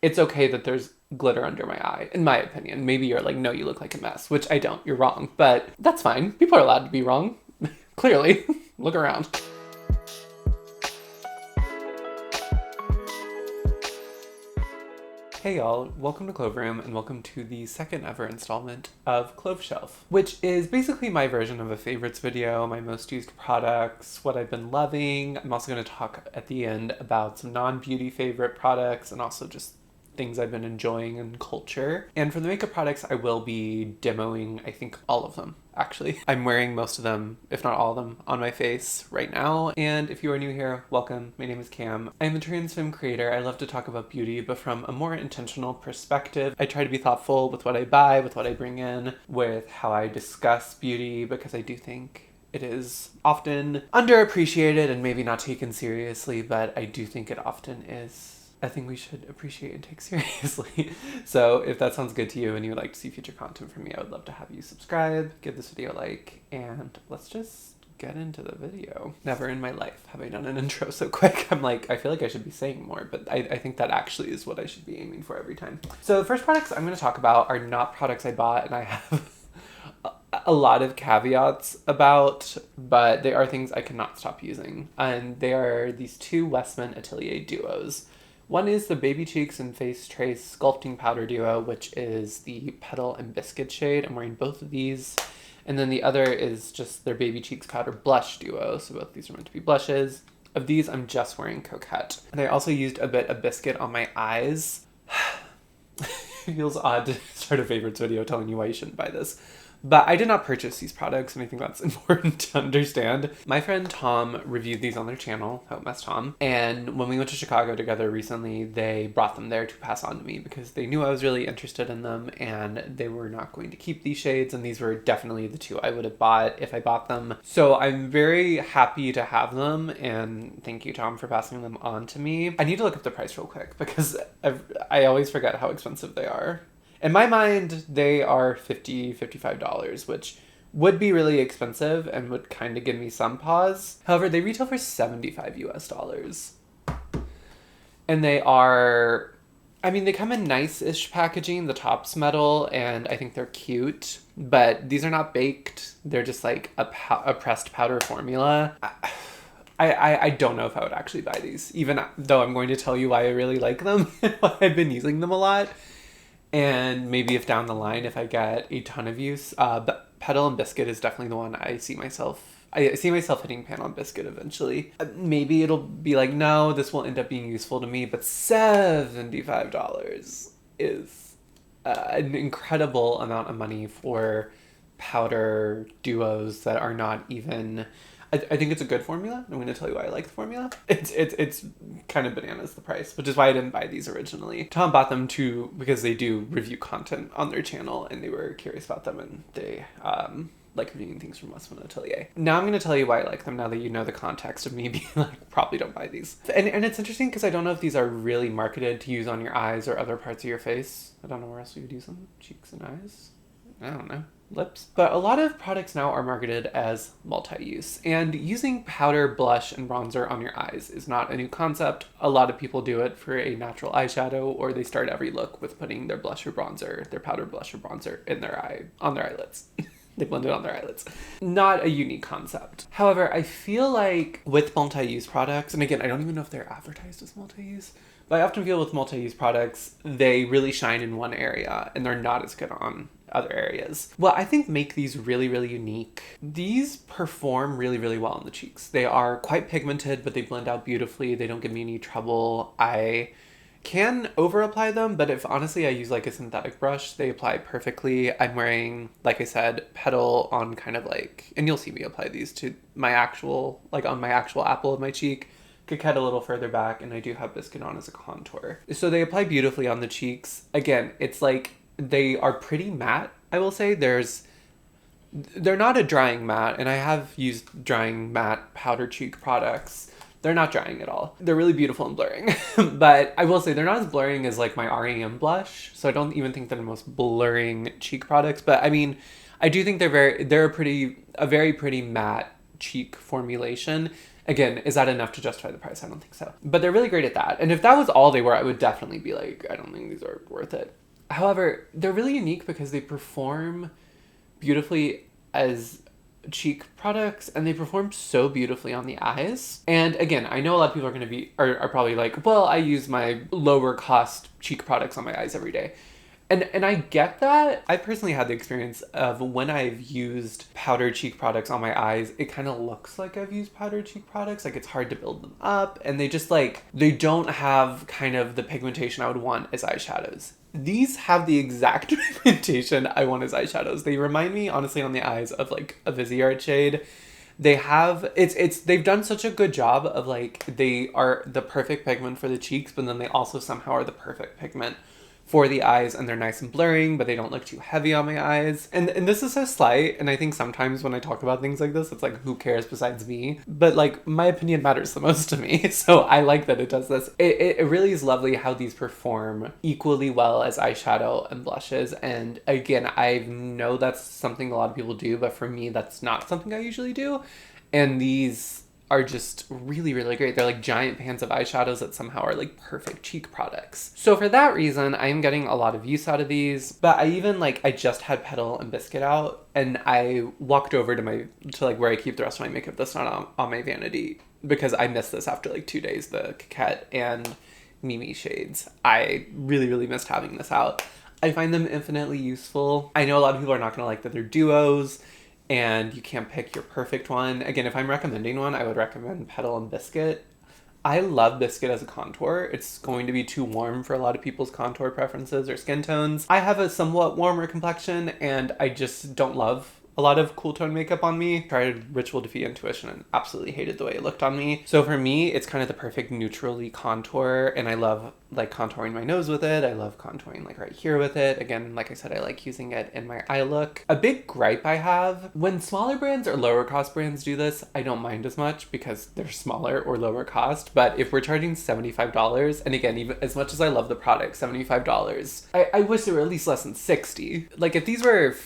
it's okay that there's glitter under my eye, in my opinion. Maybe you're like, no, you look like a mess, which I don't. You're wrong, but that's fine. People are allowed to be wrong. Clearly. Look around. Hey y'all, welcome to Clove Room and welcome to the second ever installment of Clove Shelf, which is basically my version of a favorites video, my most used products, what I've been loving. I'm also going to talk at the end about some non-beauty favorite products and also just things I've been enjoying in culture. And for the makeup products, I will be demoing, I think, all of them, actually. I'm wearing most of them, if not all of them, on my face right now. And if you are new here, welcome. My name is Cam. I'm a trans film creator. I love to talk about beauty, but from a more intentional perspective. I try to be thoughtful with what I buy, with what I bring in, with how I discuss beauty, because I do think it is often underappreciated and maybe not taken seriously, but I do think it often is a thing we should appreciate and take seriously. So if that sounds good to you and you would like to see future content from me, I would love to have you subscribe, give this video a like, and let's just get into the video. Never in my life have I done an intro so quick. I'm like, I feel like I should be saying more, but I think that actually is what I should be aiming for every time. So the first products I'm going to talk about are not products I bought and I have a lot of caveats about, but they are things I cannot stop using. And they are these two Westman Atelier duos. One is the Baby Cheeks and Face Trace Sculpting Powder Duo, which is the Petal and Biscut shade. I'm wearing both of these. And then the other is just their Baby Cheeks Powder Blush Duo. So both these are meant to be blushes. Of these, I'm just wearing Coquette. And I also used a bit of Biscut on my eyes. It feels odd to start a favorites video telling you why you shouldn't buy this. But I did not purchase these products, and I think that's important to understand. My friend Tom reviewed these on their channel, Hope Mess Tom, and when we went to Chicago together recently, they brought them there to pass on to me because they knew I was really interested in them, and they were not going to keep these shades, and these were definitely the two I would have bought if I bought them. So I'm very happy to have them, and thank you, Tom, for passing them on to me. I need to look up the price real quick because I always forget how expensive they are. In my mind, they are $50, $55, which would be really expensive and would kind of give me some pause. However, they retail for 75 US dollars. And they are, I mean, they come in nice-ish packaging. The top's metal, and I think they're cute. But these are not baked. They're just like a pressed powder formula. I don't know if I would actually buy these, even though I'm going to tell you why I really like them and why I've been using them a lot. And maybe if down the line, if I get a ton of use, but Petal and Biscuit is definitely the one I see myself hitting pan on Biscuit eventually. Maybe it'll be like, no, this will end up being useful to me, but $75 is an incredible amount of money for powder duos that are not even... I think it's a good formula. I'm going to tell you why I like the formula. It's kind of bananas, the price, which is why I didn't buy these originally. Tom bought them too because they do review content on their channel and they were curious about them and they like reviewing things from Westman Atelier. Now I'm going to tell you why I like them now that you know the context of me being like, probably don't buy these. And it's interesting because I don't know if these are really marketed to use on your eyes or other parts of your face. I don't know where else you would use them. Cheeks and eyes? I don't know. Lips. But a lot of products now are marketed as multi-use, and using powder, blush, and bronzer on your eyes is not a new concept. A lot of people do it for a natural eyeshadow, or they start every look with putting their blush or bronzer, their powder, blush, or bronzer in their eye, on their eyelids. They blend it on their eyelids. Not a unique concept. However, I feel like with multi-use products, and again, I don't even know if they're advertised as multi-use, but I often feel with multi-use products, they really shine in one area and they're not as good on other areas. Well, I think make these really, really unique. These perform really, really well on the cheeks. They are quite pigmented, but they blend out beautifully. They don't give me any trouble. I can over apply them, but if honestly I use like a synthetic brush, they apply perfectly. I'm wearing, like I said, Petal on kind of like, and you'll see me apply these to my actual, like on my actual apple of my cheek. Coquette a little further back, and I do have Biscuit on as a contour. So they apply beautifully on the cheeks. Again, it's like, they are pretty matte, I will say. They're not a drying matte, and I have used drying matte powder cheek products. They're not drying at all. They're really beautiful and blurring. But I will say they're not as blurring as like my R.E.M blush, so I don't even think they're the most blurring cheek products. But I mean, I do think they're a very pretty matte cheek formulation. Again, is that enough to justify the price? I don't think so. But they're really great at that. And if that was all they were, I would definitely be like, I don't think these are worth it. However, they're really unique because they perform beautifully as cheek products, and they perform so beautifully on the eyes. And again, I know a lot of people are probably like, well, I use my lower cost cheek products on my eyes every day. And I get that. I personally had the experience of when I've used powdered cheek products on my eyes, it kind of looks like I've used powdered cheek products. Like, it's hard to build them up, and they just like, they don't have kind of the pigmentation I would want as eyeshadows. These have the exact pigmentation I want as eyeshadows. They remind me, honestly, on the eyes of like a Viseart shade. They have, they've done such a good job of like, they are the perfect pigment for the cheeks, but then they also somehow are the perfect pigment for the eyes, and they're nice and blurring, but they don't look too heavy on my eyes. And this is so slight, and I think sometimes when I talk about things like this, it's like, who cares besides me? But like, my opinion matters the most to me, so I like that it does this. It really is lovely how these perform equally well as eyeshadow and blushes, and again, I know that's something a lot of people do, but for me, that's not something I usually do, and these are just really, really great. They're like giant pans of eyeshadows that somehow are like perfect cheek products. So for that reason, I am getting a lot of use out of these, but I just had Petal and Biscut out, and I walked over to where I keep the rest of my makeup that's not on my vanity, because I missed this after like 2 days, the Coquette and Mimi shades. I really, really missed having this out. I find them infinitely useful. I know a lot of people are not gonna like that they're duos, and you can't pick your perfect one. Again, if I'm recommending one, I would recommend Petal and Biscut. I love Biscut as a contour. It's going to be too warm for a lot of people's contour preferences or skin tones. I have a somewhat warmer complexion, and I just don't love a lot of cool tone makeup on me. Tried Ritual Defeat Intuition and absolutely hated the way it looked on me. So for me, it's kind of the perfect neutrally contour, and I love like contouring my nose with it. I love contouring like right here with it. Again, like I said, I like using it in my eye look. A big gripe I have, when smaller brands or lower cost brands do this, I don't mind as much because they're smaller or lower cost. But if we're charging $75, and again, even as much as I love the product, $75, I wish they were at least less than $60. Like if these were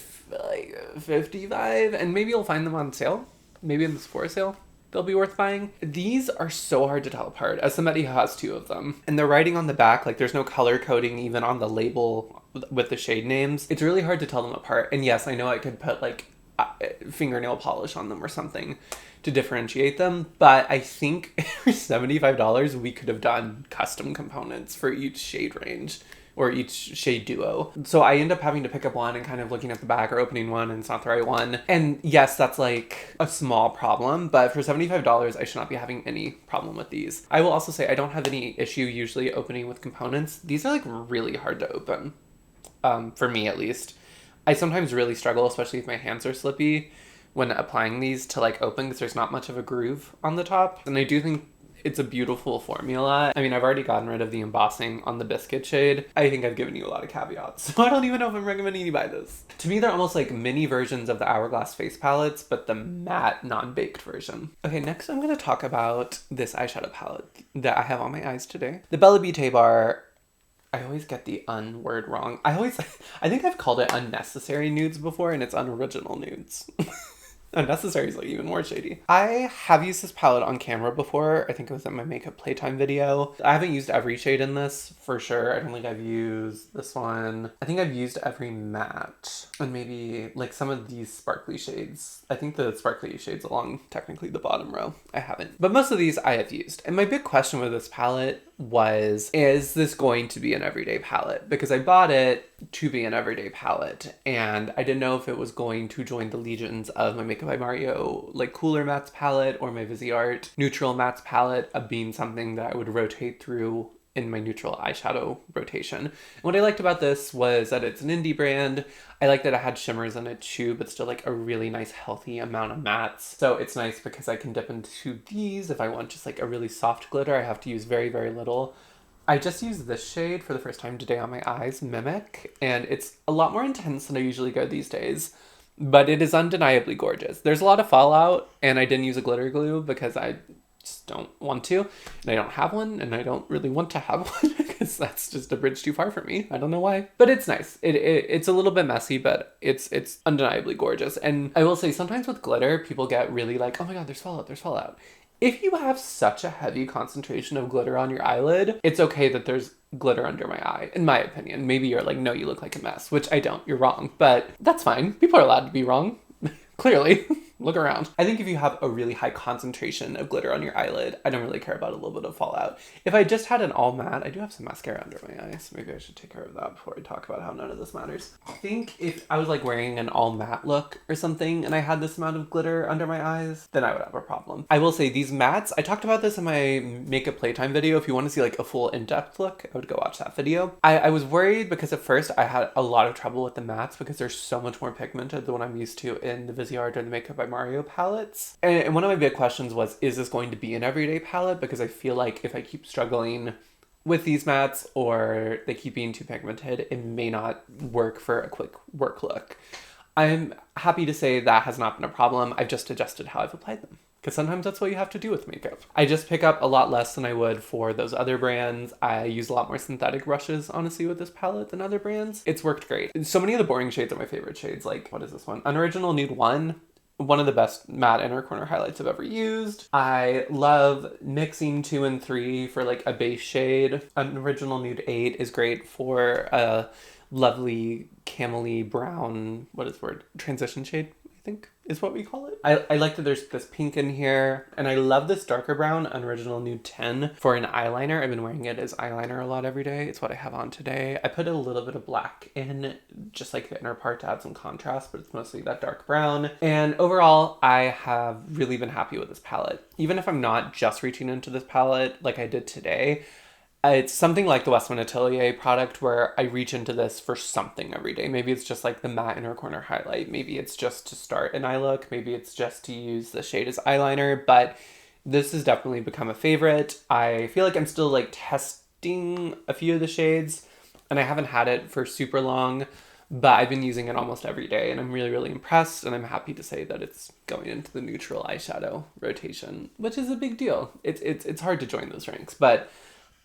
like 55, and maybe you'll find them on sale, maybe in the Sephora sale, they'll be worth buying. These are so hard to tell apart as somebody who has 2 of them, and they're writing on the back, like there's no color coding even on the label with the shade names. It's really hard to tell them apart. And yes, I know I could put like fingernail polish on them or something to differentiate them, but I think for $75 we could have done custom components for each shade range or each shade duo. So I end up having to pick up one and kind of looking at the back or opening one, and it's not the right one. And yes, that's like a small problem, but for $75, I should not be having any problem with these. I will also say I don't have any issue usually opening with components. These are like really hard to open, for me at least. I sometimes really struggle, especially if my hands are slippy, when applying these to like open, because there's not much of a groove on the top. And I do think it's a beautiful formula. I mean, I've already gotten rid of the embossing on the Biscut shade. I think I've given you a lot of caveats, so I don't even know if I'm recommending you buy this. To me, they're almost like mini versions of the Hourglass face palettes, but the matte, non-baked version. Okay, next I'm gonna talk about this eyeshadow palette that I have on my eyes today. The Bella Beauté bar. I always get the word wrong. I think I've called it unnecessary nudes before, and it's unoriginal nudes. Unnecessary is like even more shady. I have used this palette on camera before. I think it was in my makeup playtime video. I haven't used every shade in this for sure. I don't think I've used this one. I think I've used every matte, and maybe like some of these sparkly shades. I think the sparkly shades along technically the bottom row I haven't, but most of these I have used. And my big question with this palette was, is this going to be an everyday palette? Because I bought it to be an everyday palette, and I didn't know if it was going to join the legions of my Makeup by Mario like cooler mattes palette or my Viseart neutral mattes palette of being something that I would rotate through in my neutral eyeshadow rotation. And what I liked about this was that it's an indie brand. I like that it had shimmers in it too, but still like a really nice healthy amount of mattes. So it's nice because I can dip into these. If I want just like a really soft glitter, I have to use very, very little. I just used this shade for the first time today on my eyes, Mimic, and it's a lot more intense than I usually go these days, but it is undeniably gorgeous. There's a lot of fallout, and I didn't use a glitter glue because I just don't want to, and I don't have one, and I don't really want to have one because that's just a bridge too far for me. I don't know why, but it's nice. It's a little bit messy, but it's undeniably gorgeous. And I will say sometimes with glitter, people get really like, oh my god, there's fallout, there's fallout. If you have such a heavy concentration of glitter on your eyelid, it's okay that there's glitter under my eye, in my opinion. Maybe you're like, no, you look like a mess, which I don't. You're wrong, but that's fine. People are allowed to be wrong. Clearly. Look around. I think if you have a really high concentration of glitter on your eyelid, I don't really care about a little bit of fallout. If I just had an all matte, I do have some mascara under my eyes. Maybe I should take care of that before I talk about how none of this matters. I think if I was like wearing an all matte look or something and I had this amount of glitter under my eyes, then I would have a problem. I will say these mattes, I talked about this in my makeup playtime video. If you want to see like a full in-depth look, I would go watch that video. I was worried because at first I had a lot of trouble with the mattes because they're so much more pigmented than what I'm used to in the Viseart or the Makeup by Mario palettes. And one of my big questions was, is this going to be an everyday palette? Because I feel like if I keep struggling with these mattes or they keep being too pigmented, it may not work for a quick work look. I'm happy to say that has not been a problem. I've just adjusted how I've applied them, because sometimes that's what you have to do with makeup. I just pick up a lot less than I would for those other brands. I use a lot more synthetic brushes, honestly, with this palette than other brands. It's worked great. So many of the boring shades are my favorite shades. Like, what is this one? Unoriginal Nude 1. One of the best matte inner corner highlights I've ever used. I love mixing 2 and 3 for like a base shade. Unoriginal Nude 8 is great for a lovely camely brown, what is the word? Transition shade, I think is what we call it. I like that there's this pink in here, and I love this darker brown Unoriginal Nude 10 for an eyeliner. I've been wearing it as eyeliner a lot every day. It's what I have on today. I put a little bit of black in, just like the inner part to add some contrast, but it's mostly that dark brown. And overall, I have really been happy with this palette. Even if I'm not just reaching into this palette like I did today, it's something like the Westman Atelier product where I reach into this for something every day. Maybe it's just like the matte inner corner highlight. Maybe it's just to start an eye look. Maybe it's just to use the shade as eyeliner. But this has definitely become a favorite. I feel like I'm still like testing a few of the shades, and I haven't had it for super long, but I've been using it almost every day, and I'm really, really impressed. And I'm happy to say that it's going into the neutral eyeshadow rotation, which is a big deal. It's hard to join those ranks, but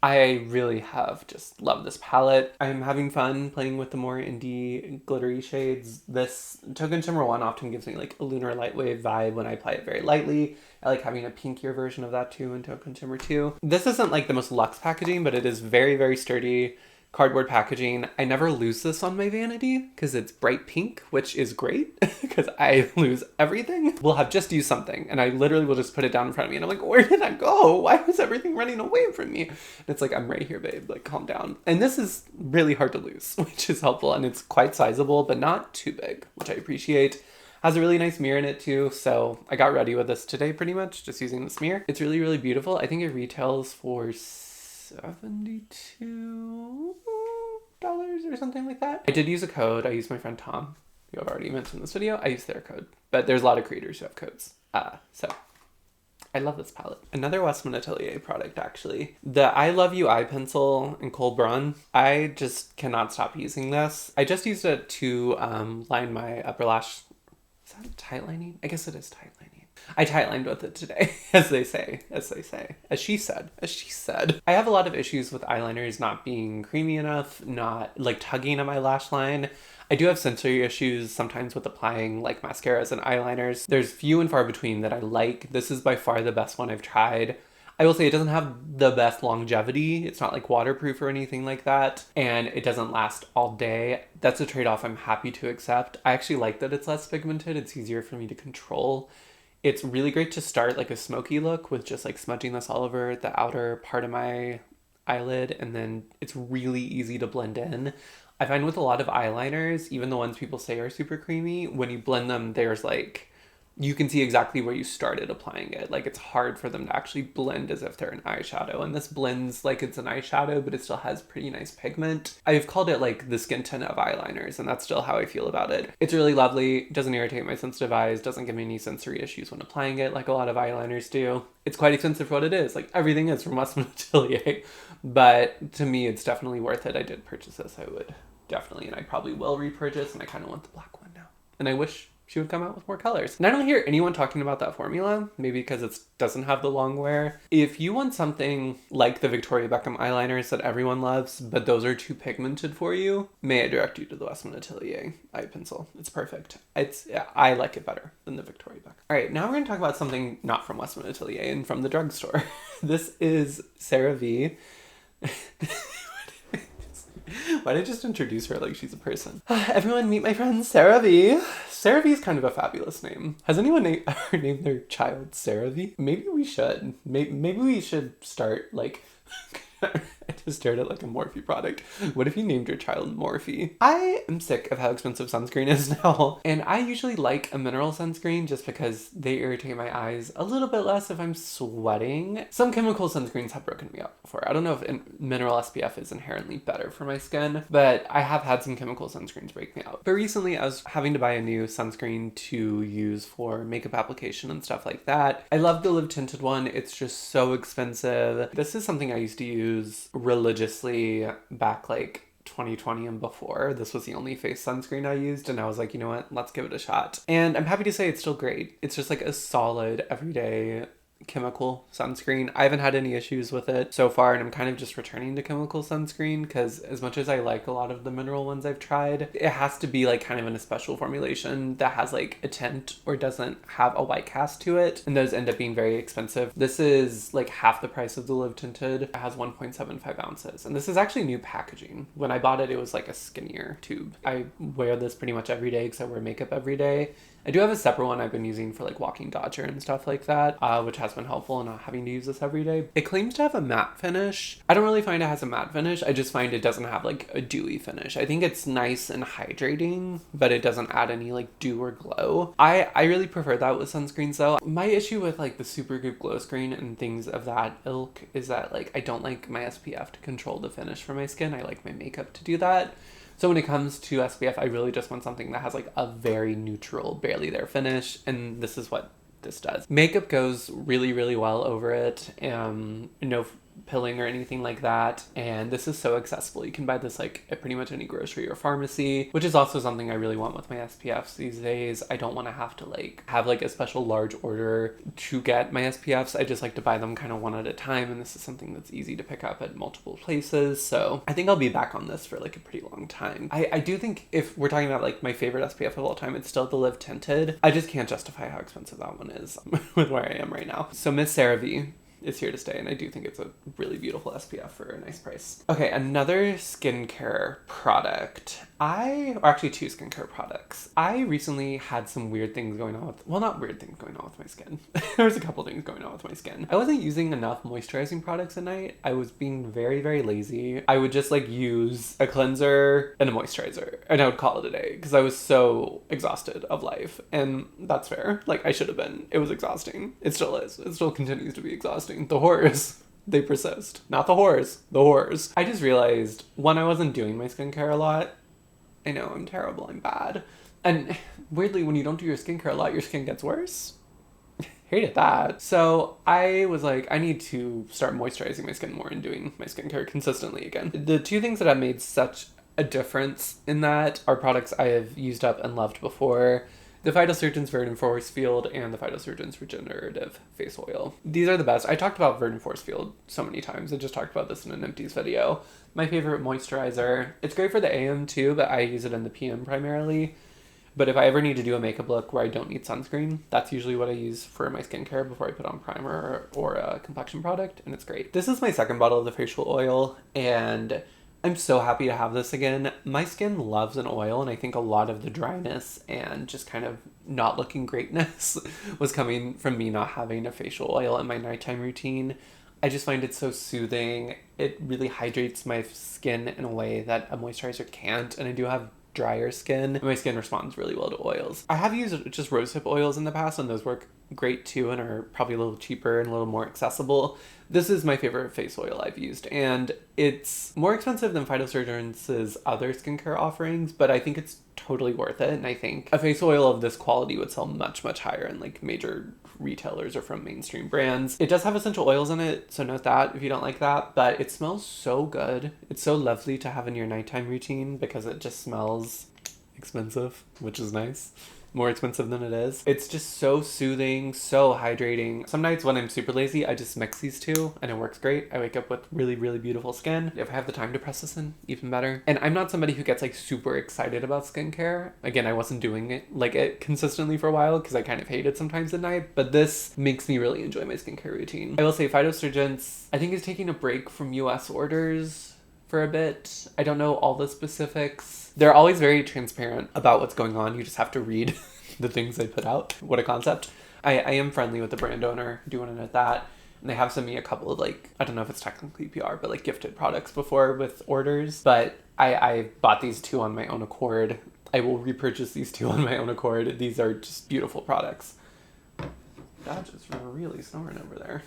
I really have just loved this palette. I'm having fun playing with the more indie glittery shades. This Token Shimmer 1 often gives me like a Lunar Lightwave vibe when I apply it very lightly. I like having a pinkier version of that too in Token Shimmer 2. This isn't like the most luxe packaging, but it is very, very sturdy cardboard packaging. I never lose this on my vanity because it's bright pink, which is great because I lose everything. We'll have just used something and I literally will just put it down in front of me and I'm like, where did that go? Why was everything running away from me? And it's like, I'm right here, babe, like calm down. And this is really hard to lose, which is helpful, and it's quite sizable, but not too big, which I appreciate. Has a really nice mirror in it too, so I got ready with this today pretty much, just using this mirror. It's really, really beautiful. I think it retails for $72 or something like that. I did use a code. I used my friend Tom, who I've already mentioned in this video. I used their code, but there's a lot of creators who have codes. So I love this palette. Another Westman Atelier product, actually. The I Love You eye pencil in Kôhl Brun. I just cannot stop using this. I just used it to line my upper lash. Is that tight lining? I guess it is tight lining. I tightlined with it today, as she said. I have a lot of issues with eyeliners not being creamy enough, not like tugging at my lash line. I do have sensory issues sometimes with applying like mascaras and eyeliners. There's few and far between that I like. This is by far the best one I've tried. I will say it doesn't have the best longevity. It's not like waterproof or anything like that. And it doesn't last all day. That's a trade-off I'm happy to accept. I actually like that it's less pigmented. It's easier for me to control. It's really great to start like a smoky look with just like smudging this all over the outer part of my eyelid. And then it's really easy to blend in. I find with a lot of eyeliners, even the ones people say are super creamy, when you blend them, there's like, you can see exactly where you started applying it. Like it's hard for them to actually blend as if they're an eyeshadow. And this blends like it's an eyeshadow, but it still has pretty nice pigment. I've called it like the skin tint of eyeliners, and that's still how I feel about it. It's really lovely. Doesn't irritate my sensitive eyes. Doesn't give me any sensory issues when applying it like a lot of eyeliners do. It's quite expensive for what it is. Like everything is from Westman Atelier. But to me, it's definitely worth it. I did purchase this. I would definitely, and I probably will repurchase, and I kind of want the black one now. And I wish she would come out with more colors. And I don't hear anyone talking about that formula, maybe because it doesn't have the long wear. If you want something like the Victoria Beckham eyeliners that everyone loves, but those are too pigmented for you, may I direct you to the Westman Atelier eye pencil. It's perfect. I like it better than the Victoria Beckham. All right, now we're gonna talk about something not from Westman Atelier and from the drugstore. This is Cerave. Why did I just introduce her like she's a person? Everyone meet my friend Cerave. Cerave is kind of a fabulous name. Has anyone ever named their child Cerave? Maybe we should. Maybe we should start like... I just stared at like a Morphe product. What if you named your child Morphe? I am sick of how expensive sunscreen is now. And I usually like a mineral sunscreen just because they irritate my eyes a little bit less if I'm sweating. Some chemical sunscreens have broken me up before. I don't know if mineral SPF is inherently better for my skin, but I have had some chemical sunscreens break me out. But recently I was having to buy a new sunscreen to use for makeup application and stuff like that. I love the live tinted one. It's just so expensive. This is something I used to use religiously back like 2020 and before. This was the only face sunscreen I used, and I was like, you know what, let's give it a shot. And I'm happy to say it's still great. It's just like a solid everyday chemical sunscreen. I haven't had any issues with it so far, and I'm kind of just returning to chemical sunscreen because as much as I like a lot of the mineral ones I've tried, it has to be like kind of in a special formulation that has like a tint or doesn't have a white cast to it, and those end up being very expensive. This is like half the price of the live tinted. It has 1.75 ounces, and this is actually new packaging. When I bought it, it was like a skinnier tube. I wear this pretty much every day because I wear makeup every day. I do have a separate one I've been using for like walking Dodger and stuff like that, which has been helpful in not having to use this every day. It claims to have a matte finish. I don't really find it has a matte finish. I just find it doesn't have like a dewy finish. I think it's nice and hydrating, but it doesn't add any like dew or glow. I really prefer that with sunscreens though. My issue with like the Supergoop glow screen and things of that ilk is that like I don't like my SPF to control the finish for my skin. I like my makeup to do that. So when it comes to SPF, I really just want something that has like a very neutral, barely there finish, and this is what this does. Makeup goes really, really well over it, no pilling or anything like that, and this is so accessible. You can buy this like at pretty much any grocery or pharmacy, which is also something I really want with my SPFs these days. I don't want to have to like have like a special large order to get my SPFs. I just like to buy them kind of one at a time, and this is something that's easy to pick up at multiple places. So I think I'll be back on this for like a pretty long time. I do think if we're talking about like my favorite SPF of all time, it's still the live tinted. I just can't justify how expensive that one is with where I am right now. So Miss Cerave is here to stay, and I do think it's a really beautiful SPF for a nice price. Okay, another skincare product. Or actually two skincare products. I recently had some weird things going on with, well, not weird things going on with my skin. There was a couple things going on with my skin. I wasn't using enough moisturizing products at night. I was being very, very lazy. I would just like use a cleanser and a moisturizer, and I would call it a day because I was so exhausted of life. And that's fair. Like I should have been. It was exhausting. It still is. It still continues to be exhausting. The horrors, they persist. Not the horrors, the horrors. I just realized when I wasn't doing my skincare a lot, I know I'm terrible, I'm bad. And weirdly, when you don't do your skincare a lot, your skin gets worse. Hated that. So I was like, I need to start moisturizing my skin more and doing my skincare consistently again. The two things that have made such a difference in that are products I have used up and loved before. The Phytosurgeon's Verdant Force Field and the Phytosurgeon's Regenerative Face Oil. These are the best. I talked about Verdant Force Field so many times. I just talked about this in an empties video. My favorite moisturizer. It's great for the AM too, but I use it in the PM primarily. But if I ever need to do a makeup look where I don't need sunscreen, that's usually what I use for my skincare before I put on primer or a complexion product, and it's great. This is my second bottle of the facial oil, and I'm so happy to have this again. My skin loves an oil, and I think a lot of the dryness and just kind of not looking greatness was coming from me not having a facial oil in my nighttime routine. I just find it so soothing. It really hydrates my skin in a way that a moisturizer can't, and I do have drier skin, and my skin responds really well to oils. I have used just rosehip oils in the past, and those work great too and are probably a little cheaper and a little more accessible. This is my favorite face oil I've used, and it's more expensive than Phytosurgeon's other skincare offerings, but I think it's totally worth it, and I think a face oil of this quality would sell much, much higher in like major retailers or from mainstream brands. It does have essential oils in it, so note that if you don't like that, but it smells so good. It's so lovely to have in your nighttime routine because it just smells expensive, which is nice. more expensive than it is. It's just so soothing, so hydrating. Some nights when I'm super lazy, I just mix these two and it works great. I wake up with really, really beautiful skin. If I have the time to press this in, even better. And I'm not somebody who gets like super excited about skincare. Again, I wasn't doing it consistently for a while because I kind of hate it sometimes at night, but this makes me really enjoy my skincare routine. I will say Phytosurgence, I think, is taking a break from US orders for a bit. I don't know all the specifics. They're always very transparent about what's going on. You just have to read the things they put out. What a concept. I am friendly with the brand owner, do want to note that. And they have sent me a couple of like, I don't know if it's technically PR, but like gifted products before with orders. But I bought these two on my own accord. I will repurchase these two on my own accord. These are just beautiful products. Dodge is really snoring over there.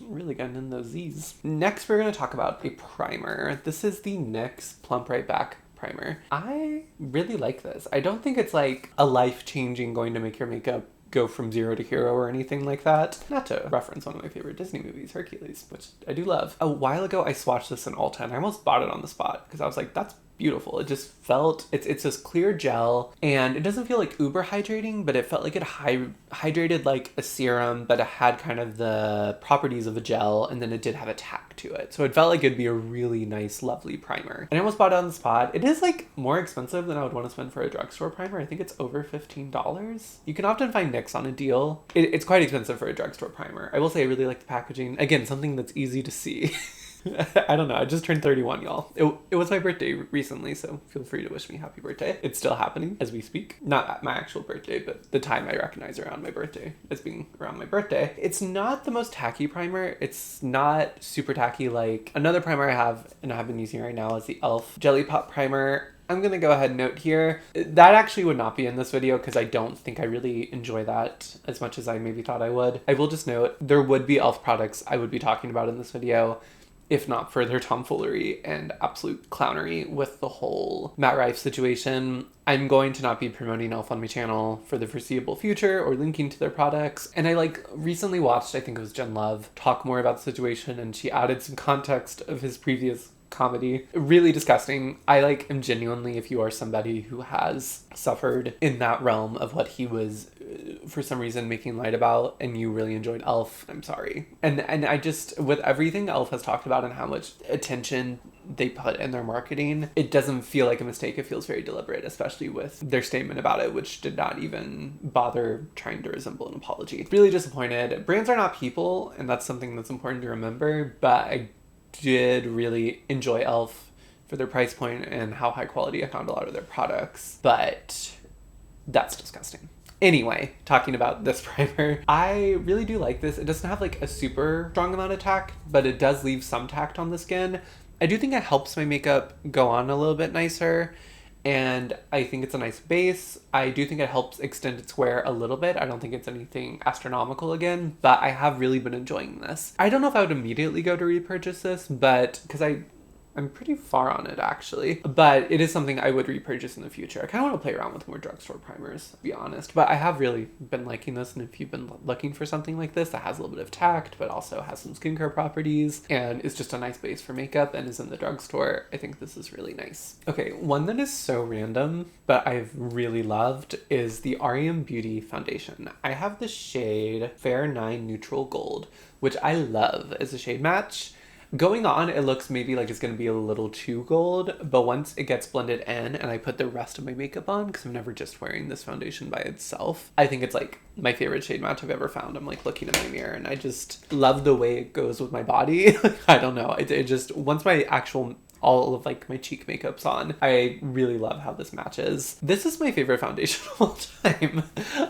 Really getting in those Z's. Next, we're going to talk about a primer. This is the NYX Plump Right Back primer. I really like this. I don't think it's like a life-changing going to make your makeup go from zero to hero or anything like that. Not to reference one of my favorite Disney movies, Hercules, which I do love. A while ago, I swatched this in Ulta and I almost bought it on the spot because I was like, that's beautiful. It just felt, it's this clear gel and it doesn't feel like uber hydrating, but it felt like it hydrated like a serum, but it had kind of the properties of a gel and then it did have a tack to it. So it felt like it'd be a really nice, lovely primer. And I almost bought it on the spot. It is like more expensive than I would want to spend for a drugstore primer. I think it's over $15. You can often find NYX on a deal. It's quite expensive for a drugstore primer. I will say I really like the packaging. Again, something that's easy to see. I don't know. I just turned 31, y'all. It was my birthday recently, so feel free to wish me happy birthday. It's still happening as we speak. Not my actual birthday, but the time I recognize around my birthday as being around my birthday. It's not the most tacky primer. It's not super tacky like another primer I have and I have been using right now is the e.l.f. Jelly Pop Primer. I'm going to go ahead and note here, that actually would not be in this video because I don't think I really enjoy that as much as I maybe thought I would. I will just note, there would be e.l.f. products I would be talking about in this video, if not for their tomfoolery and absolute clownery with the whole Matt Rife situation. I'm going to not be promoting e.l.f. on my channel for the foreseeable future or linking to their products. And I recently watched, I think it was Jen Love, talk more about the situation and she added some context of his previous comedy. Really disgusting. I am genuinely, if you are somebody who has suffered in that realm of what he was for some reason making light about and you really enjoyed e.l.f., I'm sorry. And I just, with everything e.l.f. has talked about and how much attention they put in their marketing, it doesn't feel like a mistake. It feels very deliberate, especially with their statement about it, which did not even bother trying to resemble an apology. Really disappointed. Brands are not people, and that's something that's important to remember, but I did really enjoy e.l.f. for their price point and how high quality I found a lot of their products, but that's disgusting. Anyway, talking about this primer, I really do like this. It doesn't have a super strong amount of tack, but it does leave some tact on the skin. I do think it helps my makeup go on a little bit nicer, and I think it's a nice base. I do think it helps extend its wear a little bit. I don't think it's anything astronomical again, but I have really been enjoying this. I don't know if I would immediately go to repurchase this, but because I'm pretty far on it actually, but it is something I would repurchase in the future. I kind of want to play around with more drugstore primers, to be honest, but I have really been liking this. And if you've been looking for something like this that has a little bit of tact, but also has some skincare properties and is just a nice base for makeup and is in the drugstore, I think this is really nice. Okay, one that is so random, but I've really loved is the R.E.M. Beauty Foundation. I have the shade Fair 9 Neutral Gold, which I love as a shade match. Going on, it looks maybe like it's going to be a little too gold, but once it gets blended in and I put the rest of my makeup on, because I'm never just wearing this foundation by itself, I think it's my favorite shade match I've ever found. I'm looking in my mirror and I just love the way it goes with my body. I don't know. It just, once my actual all of my cheek makeup's on, I really love how this matches. This is my favorite foundation of all time.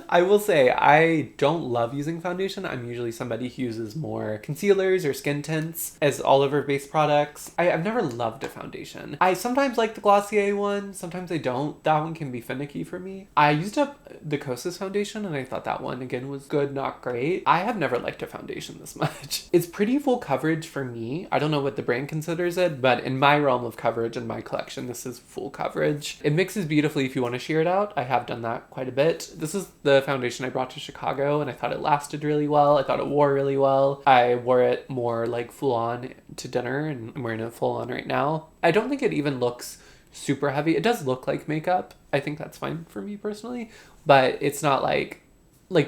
I will say I don't love using foundation. I'm usually somebody who uses more concealers or skin tints as all over based products. I've never loved a foundation. I sometimes like the Glossier one, sometimes I don't. That one can be finicky for me. I used up the Kosas foundation and I thought that one again was good, not great. I have never liked a foundation this much. It's pretty full coverage for me. I don't know what the brand considers it, but in my realm of coverage in my collection, this is full coverage. It mixes beautifully if you want to sheer it out. I have done that quite a bit. This is the foundation I brought to Chicago and I thought it lasted really well. I thought it wore really well. I wore it more full on to dinner and I'm wearing it full on right now. I don't think it even looks super heavy. It does look like makeup. I think that's fine for me personally, but it's not like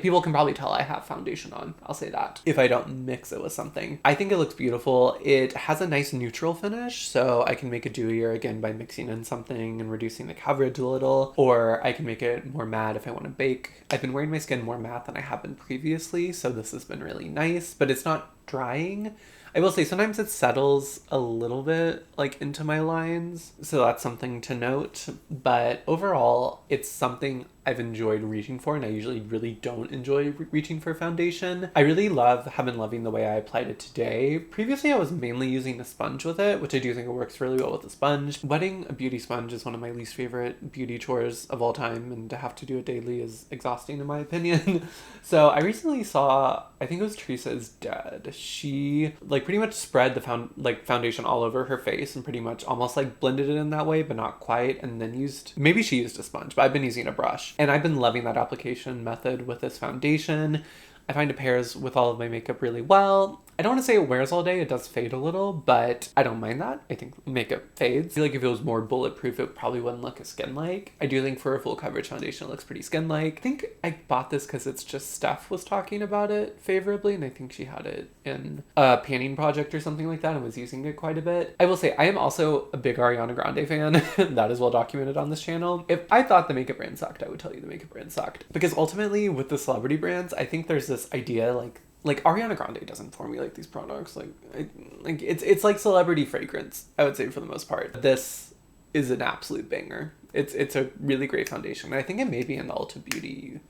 people can probably tell I have foundation on. I'll say that. If I don't mix it with something. I think it looks beautiful. It has a nice neutral finish, so I can make it dewier again by mixing in something and reducing the coverage a little, or I can make it more matte if I want to bake. I've been wearing my skin more matte than I have been previously, so this has been really nice, but it's not drying. I will say sometimes it settles a little bit like into my lines, so that's something to note, but overall it's something I've enjoyed reaching for, and I usually really don't enjoy reaching for foundation. I really have been loving the way I applied it today. Previously I was mainly using a sponge with it, which I do think it works really well with a sponge. Wetting a beauty sponge is one of my least favorite beauty chores of all time, and to have to do it daily is exhausting in my opinion. So I recently saw, I think it was Teresa is Dead. She like pretty much spread the foundation all over her face and pretty much almost like blended it in that way, but not quite, and then maybe she used a sponge, but I've been using a brush. And I've been loving that application method with this foundation. I find it pairs with all of my makeup really well. I don't want to say it wears all day. It does fade a little, but I don't mind that. I think makeup fades. I feel like if it was more bulletproof, it probably wouldn't look as skin-like. I do think for a full coverage foundation, it looks pretty skin-like. I think I bought this because it's just Steph was talking about it favorably, and I think she had it in a painting project or something like that and was using it quite a bit. I will say I am also a big Ariana Grande fan. That is well documented on this channel. If I thought the makeup brand sucked, I would tell you the makeup brand sucked. Because ultimately, with the celebrity brands, I think there's this idea like Ariana Grande doesn't formulate these products. It's like celebrity fragrance, I would say, for the most part. This is an absolute banger. It's a really great foundation. I think it may be in the Ulta Beauty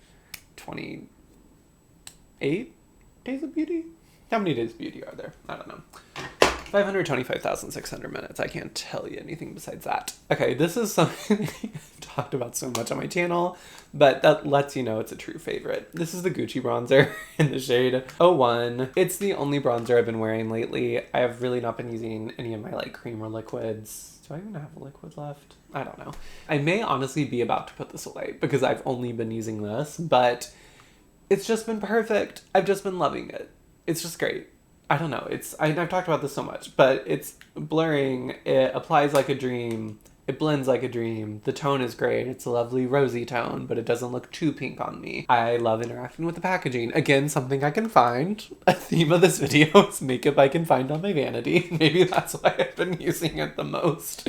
28 Days of Beauty? How many days of beauty are there? I don't know. 525,600 minutes. I can't tell you anything besides that. Okay, this is something I've talked about so much on my channel, but that lets you know it's a true favorite. This is the Gucci bronzer in the shade 01. It's the only bronzer I've been wearing lately. I have really not been using any of my like cream or liquids. Do I even have a liquid left? I don't know. I may honestly be about to put this away because I've only been using this, but it's just been perfect. I've just been loving it. It's just great. I don't know. I've talked about this so much, but it's blurring. It applies like a dream. It blends like a dream. The tone is great. It's a lovely rosy tone, but it doesn't look too pink on me. I love interacting with the packaging. Again, something I can find. A theme of this video is makeup I can find on my vanity. Maybe that's why I've been using it the most.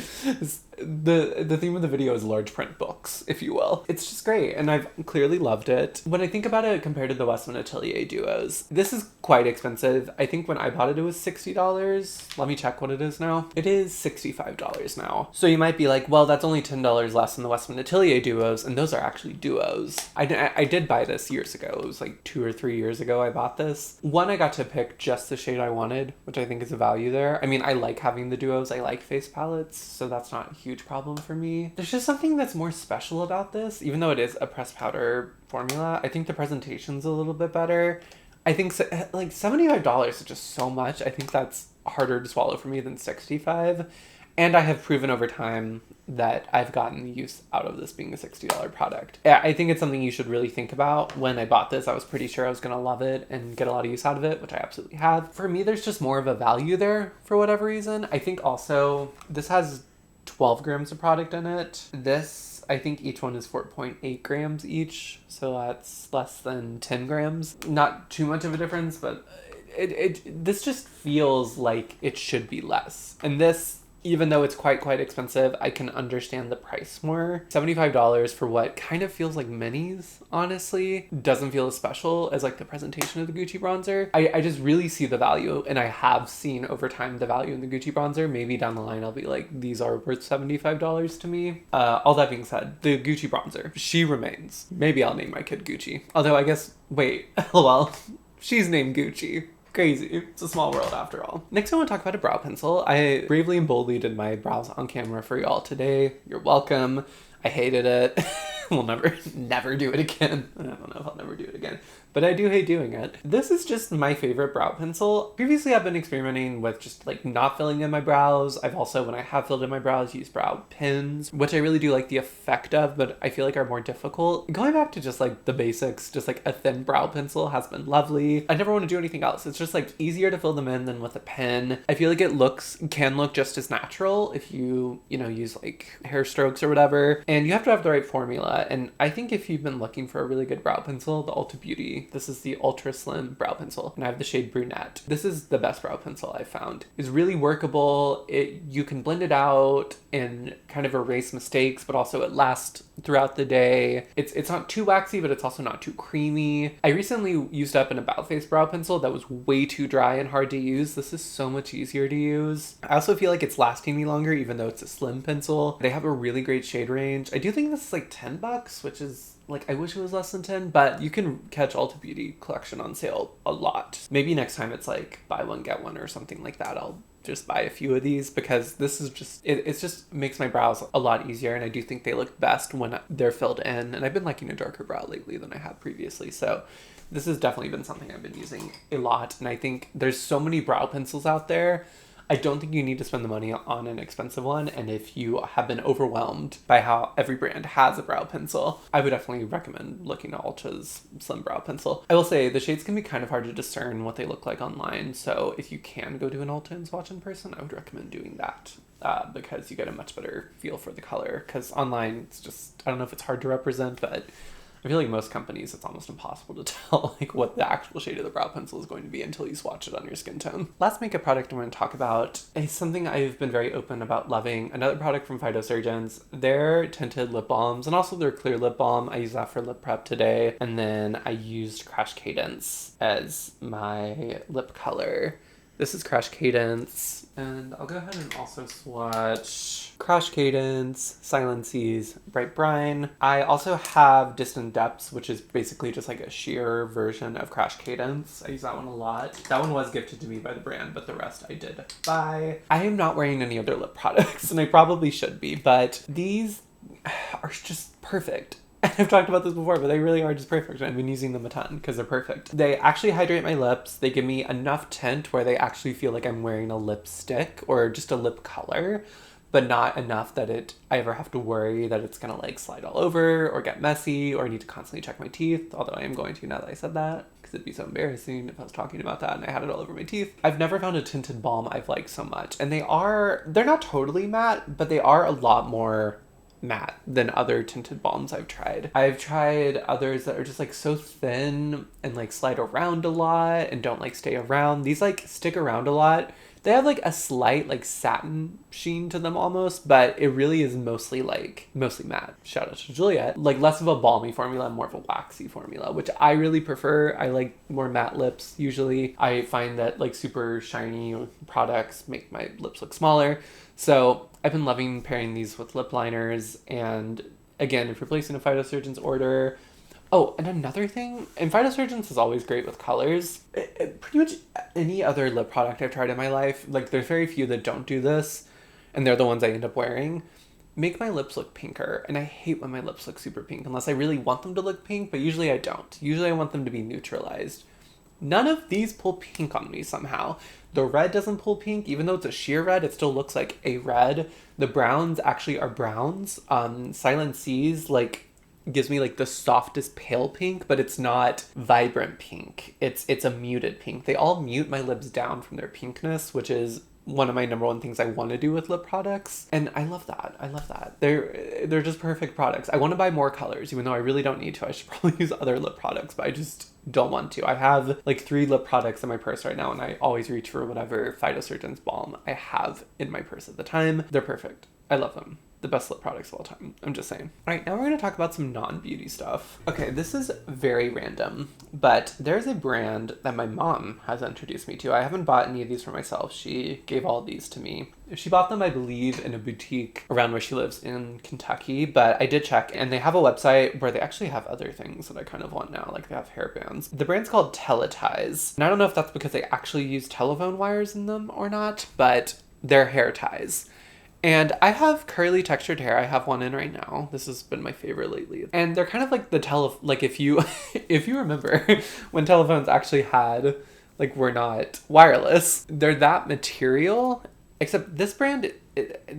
The theme of the video is large print books, if you will. It's just great, and I've clearly loved it. When I think about it compared to the Westman Atelier duos, this is quite expensive. I think when I bought it, it was $60. Let me check what it is now. It is $65 now. So you might be like, well, that's only $10 less than the Westman Atelier duos, and those are actually duos. I did buy this years ago. It was like 2 or 3 years ago I bought this. One, I got to pick just the shade I wanted, which I think is a value there. I mean, I like having the duos. I like face palettes, so that's not a huge problem for me. There's just something that's more special about this, even though it is a pressed powder formula. I think the presentation's a little bit better. I think like $75 is just so much. I think that's harder to swallow for me than $65. And I have proven over time that I've gotten the use out of this being a $60 product. I think it's something you should really think about. When I bought this, I was pretty sure I was going to love it and get a lot of use out of it, which I absolutely have. For me, there's just more of a value there for whatever reason. I think also this has 12 grams of product in it. This, I think each one is 4.8 grams each, so that's less than 10 grams. Not too much of a difference, but this just feels like it should be less. And this, even though it's quite expensive, I can understand the price more. $75 for what kind of feels like minis, honestly, doesn't feel as special as like the presentation of the Gucci bronzer. I just really see the value, and I have seen over time the value in the Gucci bronzer. Maybe down the line I'll be like, these are worth $75 to me. All that being said, the Gucci bronzer, she remains. Maybe I'll name my kid Gucci. Although I guess, wait, lol, she's named Gucci. Crazy. It's a small world after all. Next I want to talk about a brow pencil. I bravely and boldly did my brows on camera for y'all today. You're welcome. I hated it. We'll never do it again. I don't know if I'll never do it again. but I do hate doing it. This is just my favorite brow pencil. Previously, I've been experimenting with just like not filling in my brows. I've also, when I have filled in my brows, used brow pins, which I really do like the effect of, but I feel like are more difficult. Going back to just like the basics, just like a thin brow pencil has been lovely. I never want to do anything else. It's just like easier to fill them in than with a pen. I feel like it can look just as natural if you use like hair strokes or whatever. And you have to have the right formula. And I think if you've been looking for a really good brow pencil, the Ulta Beauty, this is the Ultra Slim brow pencil. And I have the shade Brunette. This is the best brow pencil I've found. It's really workable. You can blend it out and kind of erase mistakes, but also it lasts throughout the day. It's not too waxy, but it's also not too creamy. I recently used up an About Face brow pencil that was way too dry and hard to use. This is so much easier to use. I also feel like it's lasting me longer, even though it's a slim pencil. They have a really great shade range. I do think this is like $10, which is like, I wish it was less than 10, but you can catch Ulta Beauty collection on sale a lot. Maybe next time it's like buy one, get one or something like that. I'll just buy a few of these because this is just, it just makes my brows a lot easier. And I do think they look best when they're filled in. And I've been liking a darker brow lately than I have previously. So this has definitely been something I've been using a lot. And I think there's so many brow pencils out there. I don't think you need to spend the money on an expensive one. And if you have been overwhelmed by how every brand has a brow pencil, I would definitely recommend looking at Ulta's Slim Brow Pencil. I will say the shades can be kind of hard to discern what they look like online. So if you can go to an Ulta and swatch in person, I would recommend doing that. Because you get a much better feel for the color. Because online, it's just, I don't know if it's hard to represent, but I feel like most companies, it's almost impossible to tell like what the actual shade of the brow pencil is going to be until you swatch it on your skin tone. Last makeup product I'm going to talk about is something I've been very open about loving. Another product from Phytosurgeons, their tinted lip balms and also their clear lip balm. I used that for lip prep today. And then I used Crash Cadence as my lip color. This is Crash Cadence, and I'll go ahead and also swatch Crash Cadence, Silent Seas, Bright Brine. I also have Distant Depths, which is basically just like a sheer version of Crash Cadence. I use that one a lot. That one was gifted to me by the brand, but the rest I did buy. I am not wearing any other lip products, and I probably should be, but these are just perfect. I've talked about this before, but they really are just perfect. I've been using them a ton because they're perfect. They actually hydrate my lips. They give me enough tint where they actually feel like I'm wearing a lipstick or just a lip color, but not enough that I ever have to worry that it's gonna like slide all over or get messy or need to constantly check my teeth, although I am going to now that I said that, because it'd be so embarrassing if I was talking about that and I had it all over my teeth. I've never found a tinted balm I've liked so much. And they're not totally matte, but they are a lot more matte than other tinted balms I've tried. I've tried others that are just like so thin and like slide around a lot and don't like stay around. These like stick around a lot. They have like a slight like satin sheen to them almost, but it really is mostly matte. Shout out to Juliet. Like less of a balmy formula and more of a waxy formula, which I really prefer. I like more matte lips usually. I find that like super shiny products make my lips look smaller. So I've been loving pairing these with lip liners. And again, if you're placing a Phytosurgeons order, oh, and another thing, and Phytosurgeons is always great with colors. Pretty much any other lip product I've tried in my life, like there's very few that don't do this, and they're the ones I end up wearing, make my lips look pinker. And I hate when my lips look super pink, unless I really want them to look pink, but usually I don't. Usually I want them to be neutralized. None of these pull pink on me somehow. The red doesn't pull pink, even though it's a sheer red, it still looks like a red. The browns actually are browns. Silent Seas, like, gives me like the softest pale pink, but it's not vibrant pink. It's a muted pink. They all mute my lips down from their pinkness, which is one of my number one things I want to do with lip products. And I love that. I love that. They're just perfect products. I want to buy more colors, even though I really don't need to. I should probably use other lip products, but I just don't want to. I have like 3 lip products in my purse right now, and I always reach for whatever Phytosurgeons balm I have in my purse at the time. They're perfect. I love them. The best lip products of all time. I'm just saying. All right, now we're going to talk about some non-beauty stuff. Okay, this is very random, but there's a brand that my mom has introduced me to. I haven't bought any of these for myself. She gave all these to me. She bought them, I believe, in a boutique around where she lives in Kentucky, but I did check, and they have a website where they actually have other things that I kind of want now, like they have hairbands. The brand's called Teletize, and I don't know if that's because they actually use telephone wires in them or not, but they're hair ties. And I have curly textured hair. I have one in right now. This has been my favorite lately. And they're kind of like like if you if you remember when telephones actually had like were not wireless. They're that material, except this brand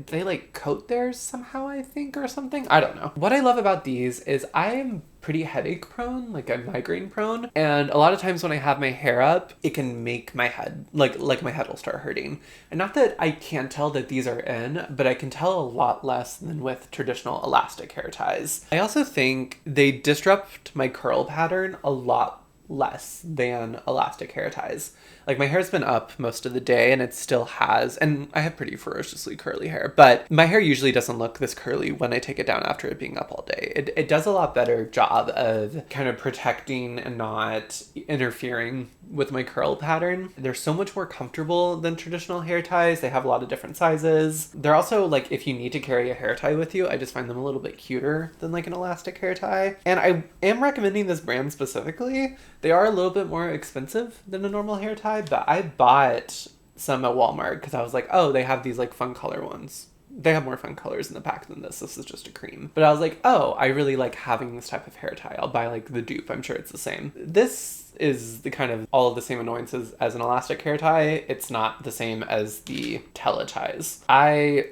they like coat theirs somehow, I think, or something. I don't know. What I love about these is I'm pretty headache prone, like I'm migraine prone, and a lot of times when I have my hair up, it can make my head like my head will start hurting. And not that I can't tell that these are in, but I can tell a lot less than with traditional elastic hair ties. I also think they disrupt my curl pattern a lot less than elastic hair ties. Like my hair's been up most of the day and it still has, and I have pretty ferociously curly hair, but my hair usually doesn't look this curly when I take it down after it being up all day. It does a lot better job of kind of protecting and not interfering with my curl pattern. They're so much more comfortable than traditional hair ties. They have a lot of different sizes. They're also like, if you need to carry a hair tie with you, I just find them a little bit cuter than like an elastic hair tie. And I am recommending this brand specifically. They are a little bit more expensive than a normal hair tie, but I bought some at Walmart because I was like, oh, they have these like fun color ones. They have more fun colors in the pack than this. This is just a cream. But I was like, oh, I really like having this type of hair tie. I'll buy like the dupe. I'm sure it's the same. This is the kind of all of the same annoyances as an elastic hair tie. It's not the same as the tele ties. I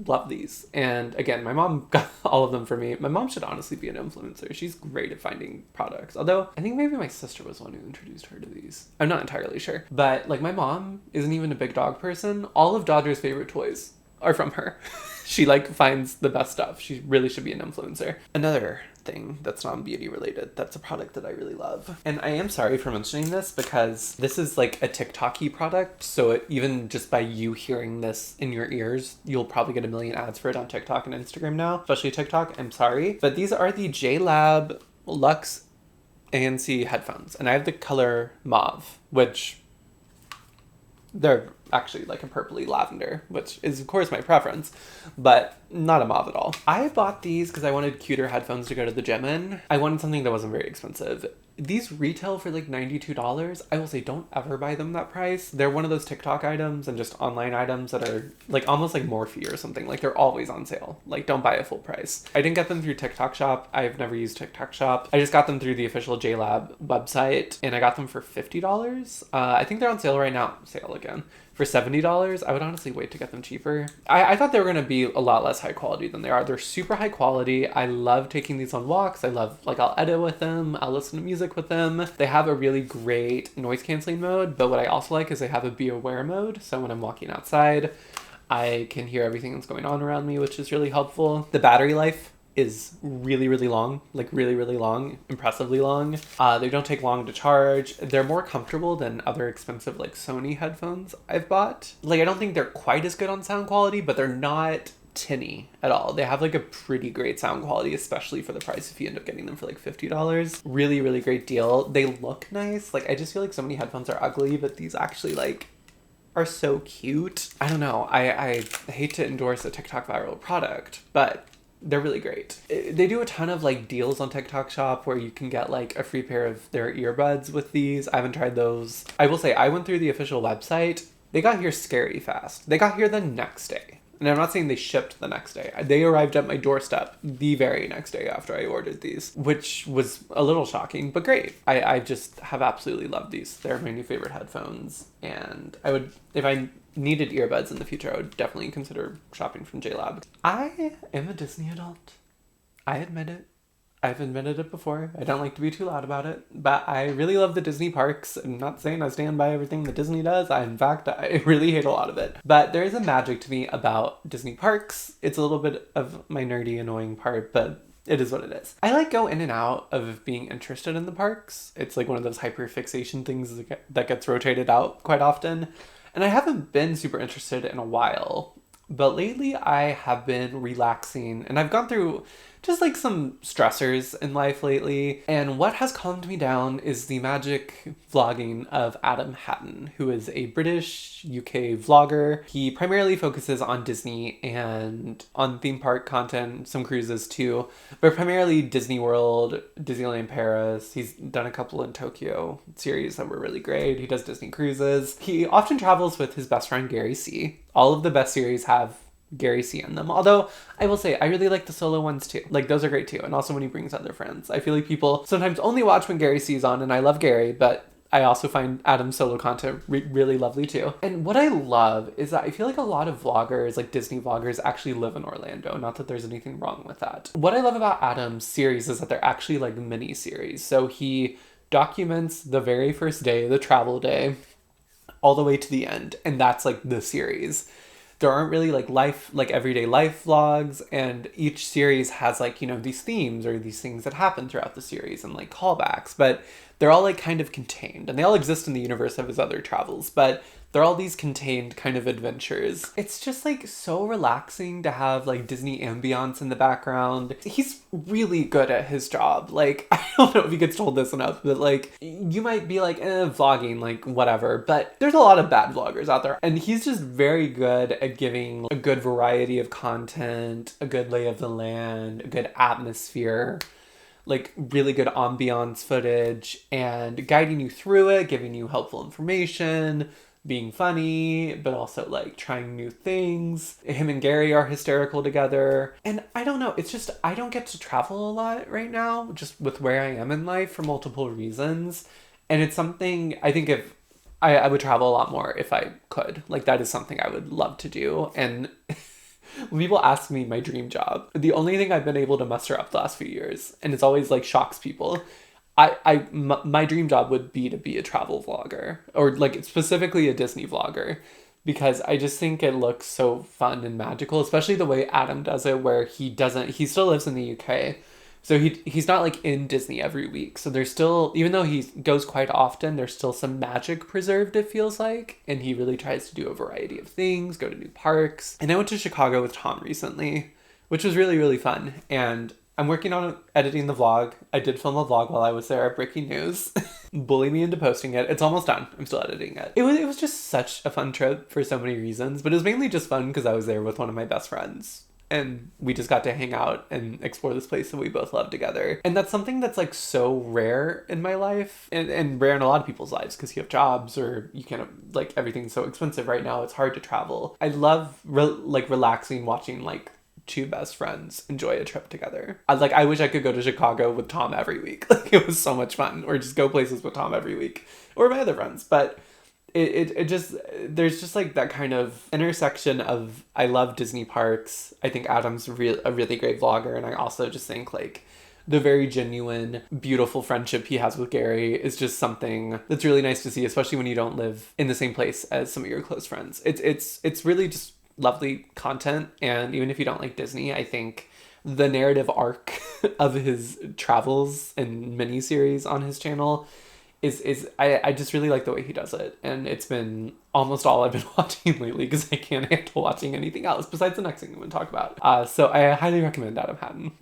love these. And again, my mom got all of them for me. My mom should honestly be an influencer. She's great at finding products. Although I think maybe my sister was the one who introduced her to these. I'm not entirely sure. But like my mom isn't even a big dog person. All of Dodger's favorite toys are from her. She like finds the best stuff. She really should be an influencer. Another thing that's non-beauty related, that's a product that I really love. And I am sorry for mentioning this because this is like a TikTok-y product. So even just by you hearing this in your ears, you'll probably get a million ads for it on TikTok and Instagram now, especially TikTok. I'm sorry. But these are the JLab Luxe ANC headphones. And I have the color Mauve, which they're actually like a purpley lavender, which is of course my preference, but not a mauve at all. I bought these because I wanted cuter headphones to go to the gym in. I wanted something that wasn't very expensive. These retail for like $92. I will say don't ever buy them that price. They're one of those TikTok items and just online items that are like almost like Morphe or something. Like they're always on sale. Like don't buy it full price. I didn't get them through TikTok Shop. I've never used TikTok Shop. I just got them through the official JLab website and I got them for $50. I think they're on sale right now. Sale again. For $70, I would honestly wait to get them cheaper. I thought they were going to be a lot less high quality than they are. They're super high quality. I love taking these on walks. I love, like, I'll edit with them. I'll listen to music with them. They have a really great noise canceling mode, but what I also like is they have a be aware mode. So when I'm walking outside, I can hear everything that's going on around me, which is really helpful. The battery life is really, really long, like really, really long, impressively long. They don't take long to charge. They're more comfortable than other expensive like Sony headphones I've bought. Like I don't think they're quite as good on sound quality, but they're not tinny at all. They have like a pretty great sound quality, especially for the price if you end up getting them for like $50. Really, really great deal. They look nice. Like I just feel like so many headphones are ugly, but these actually like are so cute. I don't know. I hate to endorse a TikTok viral product, but they're really great. They do a ton of like deals on TikTok Shop where you can get like a free pair of their earbuds with these. I haven't tried those. I will say I went through the official website. They got here scary fast. They got here the next day. And I'm not saying they shipped the next day. They arrived at my doorstep the very next day after I ordered these, which was a little shocking, but great. I just have absolutely loved these. They're my new favorite headphones. And I would, if I needed earbuds in the future, I would definitely consider shopping from JLab. I am a Disney adult. I admit it. I've admitted it before. I don't like to be too loud about it, but I really love the Disney parks. I'm not saying I stand by everything that Disney does. In fact, I really hate a lot of it. But there is a magic to me about Disney parks. It's a little bit of my nerdy, annoying part, but it is what it is. I like go in and out of being interested in the parks. It's like one of those hyperfixation things that gets rotated out quite often. And I haven't been super interested in a while. But lately I have been relaxing and I've gone through just like some stressors in life lately. And what has calmed me down is the magic vlogging of Adam Hatton, who is a British UK vlogger. He primarily focuses on Disney and on theme park content, some cruises too, but primarily Disney World, Disneyland Paris. He's done a couple in Tokyo series that were really great. He does Disney cruises. He often travels with his best friend Gary C. All of the best series have Gary C in them. Although I will say I really like the solo ones too. Like those are great too. And also when he brings other friends. I feel like people sometimes only watch when Gary C's on, and I love Gary, but I also find Adam's solo content really lovely too. And what I love is that I feel like a lot of vloggers, like Disney vloggers, actually live in Orlando. Not that there's anything wrong with that. What I love about Adam's series is that they're actually like mini series. So he documents the very first day, the travel day, all the way to the end. And that's like the series. There aren't really like everyday life vlogs, and each series has like, you know, these themes or these things that happen throughout the series and like callbacks, but they're all like kind of contained, and they all exist in the universe of his other travels, but they're all these contained kind of adventures. It's just like so relaxing to have like Disney ambiance in the background. He's really good at his job. Like, I don't know if he gets told this enough, but like, you might be like, vlogging, like whatever, but there's a lot of bad vloggers out there, and he's just very good at giving a good variety of content, a good lay of the land, a good atmosphere, like really good ambiance footage, and guiding you through it, giving you helpful information, being funny, but also like trying new things. Him and Gary are hysterical together. And I don't know, it's just, I don't get to travel a lot right now, just with where I am in life for multiple reasons. And it's something I think if I would travel a lot more if I could. Like that is something I would love to do. And when people ask me my dream job, the only thing I've been able to muster up the last few years, and it's always like shocks people, my dream job would be to be a travel vlogger, or like specifically a Disney vlogger, because I just think it looks so fun and magical, especially the way Adam does it, where he still lives in the UK. So he's not like in Disney every week. So there's still, even though he goes quite often, there's still some magic preserved, it feels like. And he really tries to do a variety of things, go to new parks. And I went to Chicago with Tom recently, which was really, really fun. And I'm working on editing the vlog. I did film a vlog while I was there. Breaking news. Bully me into posting it. It's almost done. I'm still editing it. It was just such a fun trip for so many reasons. But it was mainly just fun because I was there with one of my best friends. And we just got to hang out and explore this place that we both love together. And that's something that's like so rare in my life, and rare in a lot of people's lives, because you have jobs or you can't, like, everything's so expensive right now. It's hard to travel. I love relaxing, watching like two best friends enjoy a trip together. I wish I could go to Chicago with Tom every week. Like, it was so much fun. Or just go places with Tom every week, or my other friends. But it just, there's just like that kind of intersection of, I love Disney parks. I think Adam's a really great vlogger. And I also just think like the very genuine, beautiful friendship he has with Gary is just something that's really nice to see, especially when you don't live in the same place as some of your close friends. It's really just lovely content. And even if you don't like Disney, I think the narrative arc of his travels and miniseries on his channel I just really like the way he does it. And it's been almost all I've been watching lately, because I can't handle watching anything else besides the next thing I'm going to talk about. So I highly recommend Adam Hatton.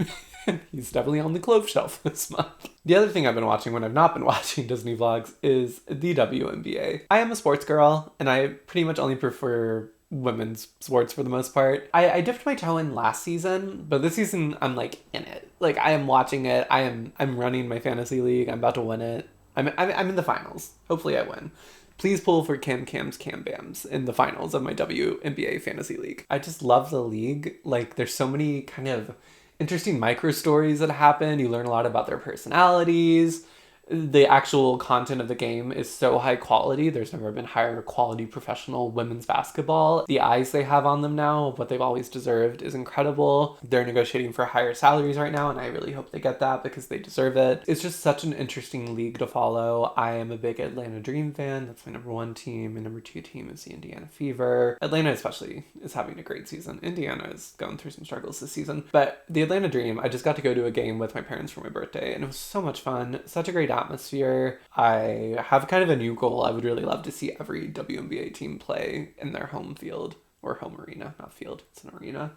He's definitely on the clove shelf this month. The other thing I've been watching when I've not been watching Disney vlogs is the WNBA. I am a sports girl, and I pretty much only prefer women's sports for the most part. I dipped my toe in last season, but this season I'm like in it. Like, I am watching it. I'm running my fantasy league. I'm about to win it. I'm in the finals. Hopefully I win. Please pull for Cam's Cam Bams in the finals of my WNBA fantasy league. I just love the league. Like, there's so many kind of interesting micro stories that happen. You learn a lot about their personalities. The actual content of the game is so high quality. There's never been higher quality professional women's basketball. The eyes they have on them now, of what they've always deserved, is incredible. They're negotiating for higher salaries right now, and I really hope they get that because they deserve it. It's just such an interesting league to follow. I am a big Atlanta Dream fan. That's my number one team. My number two team is the Indiana Fever. Atlanta especially is having a great season. Indiana is going through some struggles this season. But the Atlanta Dream, I just got to go to a game with my parents for my birthday, and it was so much fun. Such a great atmosphere. I have kind of a new goal. I would really love to see every WNBA team play in their home field, or home arena, not field, it's an arena.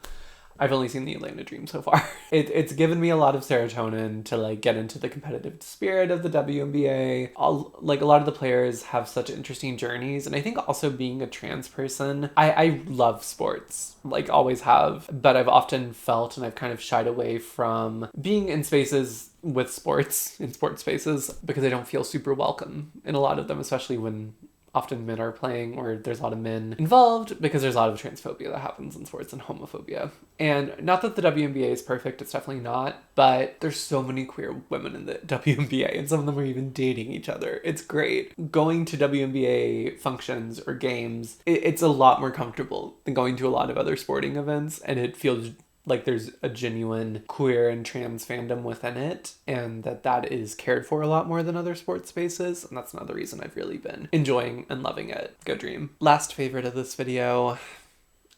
I've only seen the Atlanta Dream so far. It's given me a lot of serotonin to like get into the competitive spirit of the WNBA. A lot of the players have such interesting journeys, and I think also being a trans person, I love sports, like always have, but I've often felt, and I've kind of shied away from being in spaces with sports, in sports spaces, because I don't feel super welcome in a lot of them, especially when often men are playing, or there's a lot of men involved, because there's a lot of transphobia that happens in sports and homophobia. And not that the WNBA is perfect, it's definitely not, but there's so many queer women in the WNBA, and some of them are even dating each other. It's great. Going to WNBA functions or games, it's a lot more comfortable than going to a lot of other sporting events, and it feels like there's a genuine queer and trans fandom within it, and that is cared for a lot more than other sports spaces, and that's another reason I've really been enjoying and loving it. Go Dream. Last favorite of this video,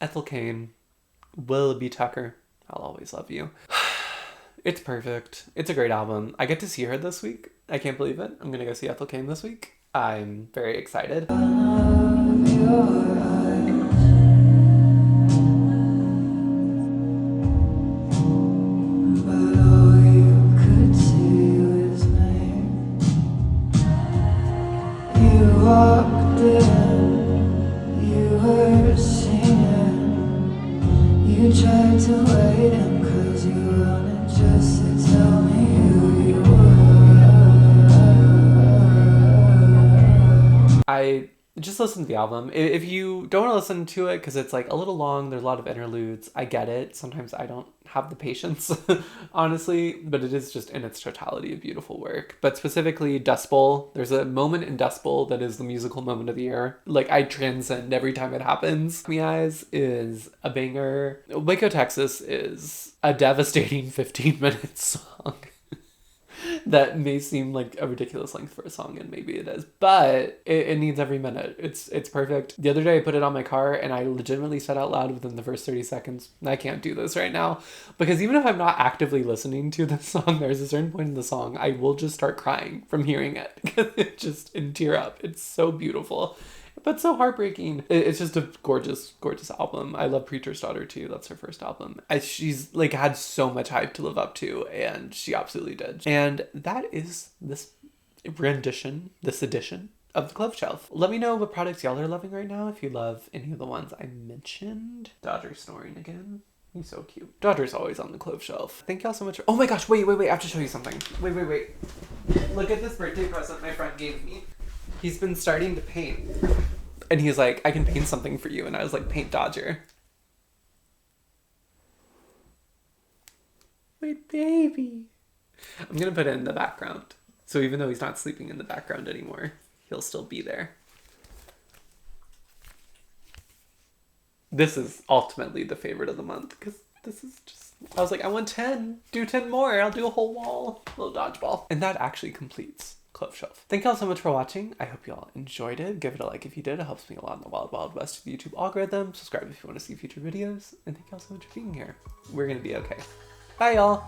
Ethel Cain, Willoughby Tucker, I'll always love you. It's perfect. It's a great album. I get to see her this week. I can't believe it. I'm gonna go see Ethel Cain this week. I'm very excited. I just listen to the album. If you don't want to listen to it because it's like a little long, there's a lot of interludes, I get it. Sometimes I don't have the patience, honestly, but it is just in its totality a beautiful work. But specifically Dust Bowl, there's a moment in Dust Bowl that is the musical moment of the year. Like, I transcend every time it happens. Me Eyes is a banger. Waco, Texas is a devastating 15-minute song. That may seem like a ridiculous length for a song, and maybe it is, but it needs every minute. It's perfect. The other day I put it on my car and I legitimately said out loud within the first 30 seconds, I can't do this right now. Because even if I'm not actively listening to this song, there's a certain point in the song I will just start crying from hearing it. It just, and tear up. It's so beautiful. But so heartbreaking. It's just a gorgeous, gorgeous album. I love Preacher's Daughter too. That's her first album. She's like had so much hype to live up to, and she absolutely did. And that is this edition of the Clove Shelf. Let me know what products y'all are loving right now if you love any of the ones I mentioned. Dodger's snoring again. He's so cute. Dodger's always on the Clove Shelf. Thank y'all so much. Oh my gosh, wait. I have to show you something. Wait. Look at this birthday present my friend gave me. He's been starting to paint. And he's like, I can paint something for you. And I was like, paint Dodger. My baby. I'm going to put it in the background. So even though he's not sleeping in the background anymore, he'll still be there. This is ultimately the favorite of the month. Because this is just... I was like, I want 10. Do 10 more. I'll do a whole wall. A little dodgeball. And that actually completes Clove Shelf. Thank y'all so much for watching. I hope y'all enjoyed it. Give it a like if you did. It helps me a lot in the wild, wild west of the YouTube algorithm. Subscribe if you want to see future videos. And thank y'all so much for being here. We're gonna be okay. Bye, y'all.